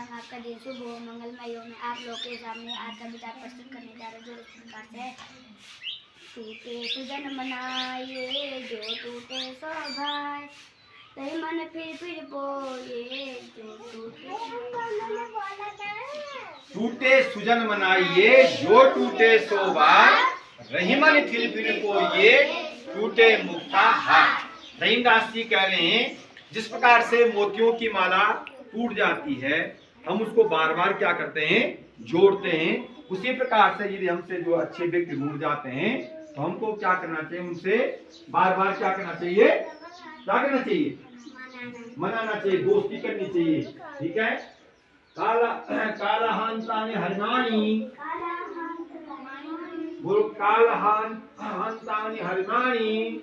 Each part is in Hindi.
स्वागतम। आपका दिन शुभ हो, मंगलमय हो। मैं आप लोग के सामने आज का विचार प्रस्तुत करने जा रहा हूँ जो इस प्रकार से है। टूटे सुजन मनाए जो टूटे सो भाई, कहीं मन फिर बोए जो टूटे। टूटे सुजन मनाइए जो टूटे सो भाई, रही मन फिर कोइए टूटे मुक्ता हार। रहीमदास जी कह रहे हैं जिस प्रकार से मोतियों की माला टूट जाती है, हम उसको बार बार क्या करते हैं, जोड़ते हैं। उसी प्रकार से यदि हमसे जो अच्छे व्यक्ति रूठ जाते हैं तो हमको क्या करना चाहिए, उनसे बार बार क्या करना चाहिए, क्या करना चाहिए, मनाना चाहिए, दोस्ती करनी चाहिए। ठीक है। काला हंतानि हरिमाणी, बोलो हंतानि हरिमाणी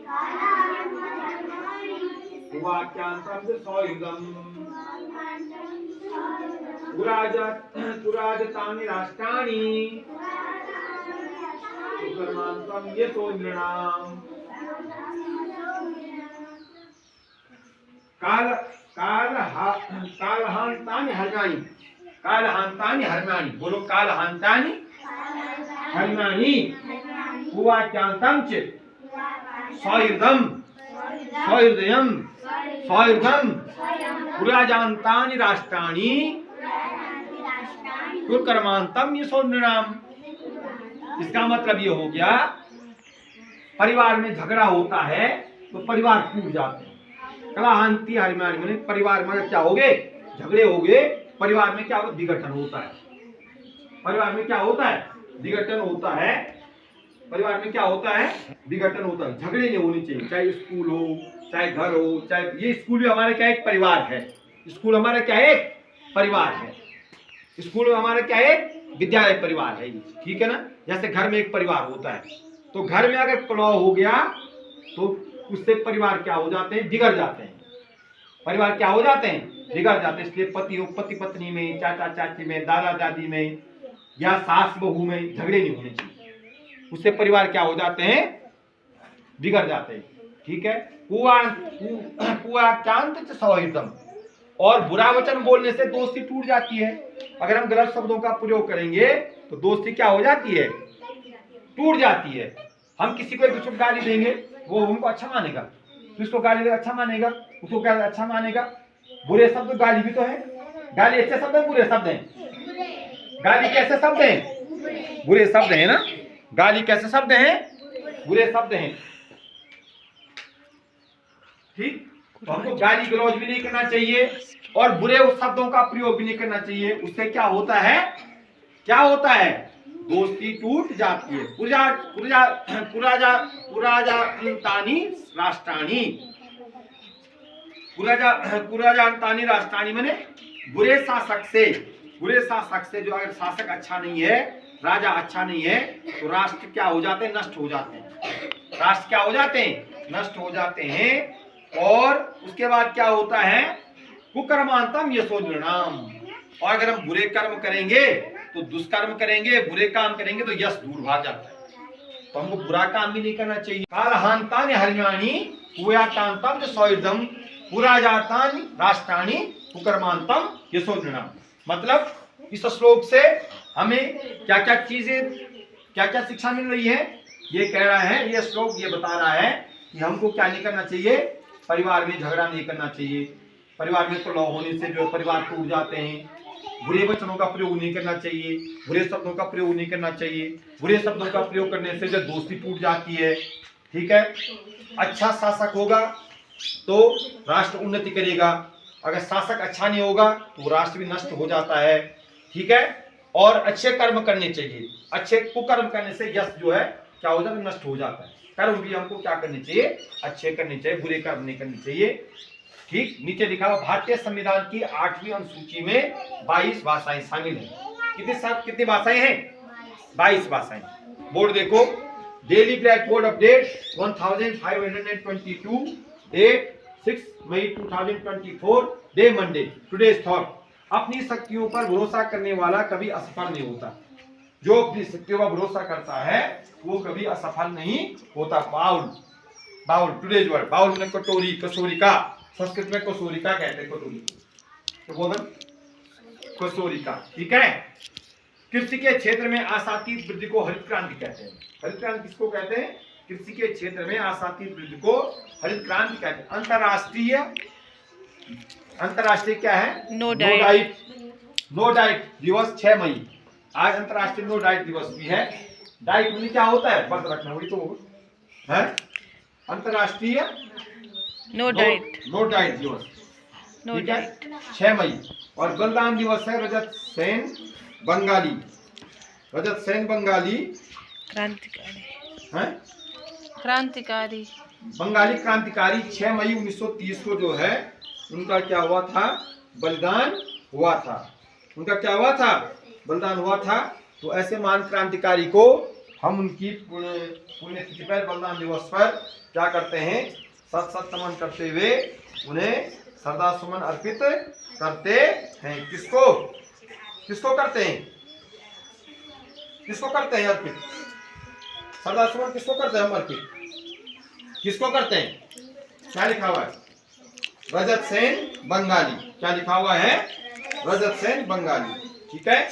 वाक्यांतम सौयुगम पुराजतानि राष्ट्राणि कर्मांतम यतो नृणाम। कालहांतानि हरिमाणी, कालहांतानि हरिमाणी, बोलो कालहांतानि हरिमाणी वाक्यांतम च सौयुगम सौहृदयम सौयुगम पुराजान्तानि राष्ट्राणि कुकर्मांतम यशो नृणाम। इसका मतलब ये हो गया, परिवार में झगड़ा होता है तो परिवार टूट जाते हैं। कलहांति हरिमाणी माने परिवार में क्या हो गए, झगड़े हो गए, परिवार में क्या होगा, विघटन होता है। परिवार में क्या होता है, विघटन होता है। परिवार में क्या होता है, विघटन होता है। झगड़े नहीं होने चाहिए, चाहे स्कूल हो, चाहे घर हो, चाहे ये स्कूल भी हमारा क्या एक परिवार है। स्कूल हमारा क्या है, एक परिवार है। स्कूल हमारा क्या है, विद्यालय परिवार है। ठीक है ना। जैसे घर में एक परिवार होता है, तो घर में अगर कलह हो गया तो उससे परिवार क्या हो जाते हैं, बिगड़ जाते हैं। परिवार क्या हो जाते हैं, बिगड़ जाते हैं। इसलिए पति पत्नी में, चाचा चाची में, दादा दादी में या सास बहू में झगड़े नहीं होने चाहिए। उससे परिवार क्या हो जाते हैं, बिगड़ जाते हैं। ठीक है। कुवाक्यांत सौहितम, और बुरा वचन बोलने से दोस्ती टूट जाती है। अगर हम गलत शब्दों का प्रयोग करेंगे तो दोस्ती क्या हो जाती है, टूट जाती है। हम किसी को एक दूसरे को गाली देंगे, वो हमको अच्छा मानेगा, तो इसको गाली देगा अच्छा मानेगा, उसको क्या अच्छा मानेगा। बुरे शब्द गाली भी तो है, गाली अच्छे शब्द है, बुरे शब्द हैं। गाली कैसे शब्द हैं, बुरे शब्द हैं ना। गाली कैसे शब्द हैं, बुरे शब्द हैं। ठीक। तो हमको गाली गलौज भी नहीं करना चाहिए और बुरे शब्दों का प्रयोग भी नहीं करना चाहिए। उससे क्या होता है, क्या होता है, दोस्ती टूट जाती है। पुराजान्तानि राष्ट्राणि, पुराजान्तानि राष्ट्राणि माने बुरे शासक से जो, अगर शासक अच्छा नहीं है, राजा अच्छा नहीं है, तो राष्ट्र क्या हो जाते हैं, नष्ट हो जाते हैं। राष्ट्र क्या हो जाते हैं, नष्ट हो जाते हैं। और उसके बाद क्या होता है, कुकर्मांतम यशो नृणाम। और अगर हम बुरे कर्म करेंगे तो दुष्कर्म करेंगे, बुरे काम करेंगे तो यश दूर भाग जाता है। तो हमको बुरा काम भी नहीं करना चाहिए। कालहांतानि हरिमाणी कुयातांतम सौहृदम पुराजातानि राष्ट्राणि कुकर्मांतम यशो नृणाम। मतलब इस श्लोक से हमें क्या क्या चीजें, क्या क्या शिक्षा मिल रही है, ये कह रहा है, ये श्लोक ये बता रहा है कि हमको क्या नहीं करना चाहिए, परिवार में झगड़ा नहीं करना चाहिए। परिवार में कलह होने से जो परिवार टूट जाते हैं। बुरे वचनों का प्रयोग नहीं करना चाहिए, बुरे शब्दों का प्रयोग नहीं करना चाहिए। बुरे शब्दों का प्रयोग करने से जो दोस्ती टूट जाती है। ठीक है। अच्छा शासक होगा तो राष्ट्र उन्नति करेगा, अगर शासक अच्छा नहीं होगा तो राष्ट्र भी नष्ट हो जाता है। ठीक है। और अच्छे कर्म करने चाहिए, अच्छे कुकर्म करने से यश जो है क्या हो जाता है, नष्ट हो जाता है। कर्म भी हमको क्या करने चाहिए, अच्छे करने चाहिए, बुरे कर्म नहीं करने चाहिए। ठीक। नीचे लिखा हुआ भारतीय संविधान की 8वीं अनुसूची में 22 भाषाएं शामिल हैं। कितनी भाषाएं हैं, 22 भाषाएं। बोर्ड देखो, daily black board update 1522, date 6 मई 2024, डे मंडे। टुडेज थॉट, अपनी शक्तियों पर भरोसा करने वाला कभी असफल नहीं होता। जो अपनी शक्तियों पर भरोसा करता है वो कभी असफल नहीं होता। Bowl, bowl today's word, bowl में कटोरी, कसोरी का, संस्कृत में कसूरी का कहते हैं, कटोरी। तो बोल खुशोरी का। ठीक है। कृषि के क्षेत्र में आशातीत वृद्धि को हरित क्रांति कहते हैं। हरित क्रांति किसको कहते हैं? कृषि के क्षेत्र में आशातीत वृद्धि को हरित क्रांति कहते हैं। अंतरराष्ट्रीय क्या है? नो डाइट दिवस 6 मई। आज अंतरराष्ट्रीय नो डाइट दिवस भी है। डाइट में क्या होता है? व्रत रखना, वही तो है। अंतरराष्ट्रीय नो डाइट दिवस, ठीक है, 6 मई। और बलिदान दिवस है रजत सेन बंगाली क्रांतिकारी 6 मई 1930 को जो है उनका क्या हुआ था? बलिदान हुआ था। उनका क्या हुआ था? बलिदान हुआ था। तो ऐसे महान क्रांतिकारी को हम उनकी पुण्यतिथि पर, बलिदान दिवस पर क्या करते हैं? सत नमन करते हुए उन्हें श्रद्धा सुमन अर्पित करते हैं। किसको करते हैं? अर्पित श्रद्धा सुमन किसको करते हैं? हम अर्पित किसको करते हैं? क्या लिखा हुआ है? रजत सेन बंगाली। क्या लिखा हुआ है? रजत सेन बंगाली। ठीक है।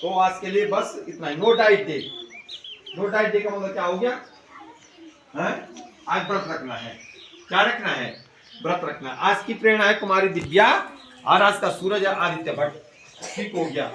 तो आज के लिए बस इतना ही। नो डाइट डे का मतलब क्या हो गया? आज व्रत रखना है। क्या रखना है? व्रत रखना। आज की प्रेरणा है कुमारी दिव्या और आज का सूरज है आदित्य भट्ट। ठीक हो गया।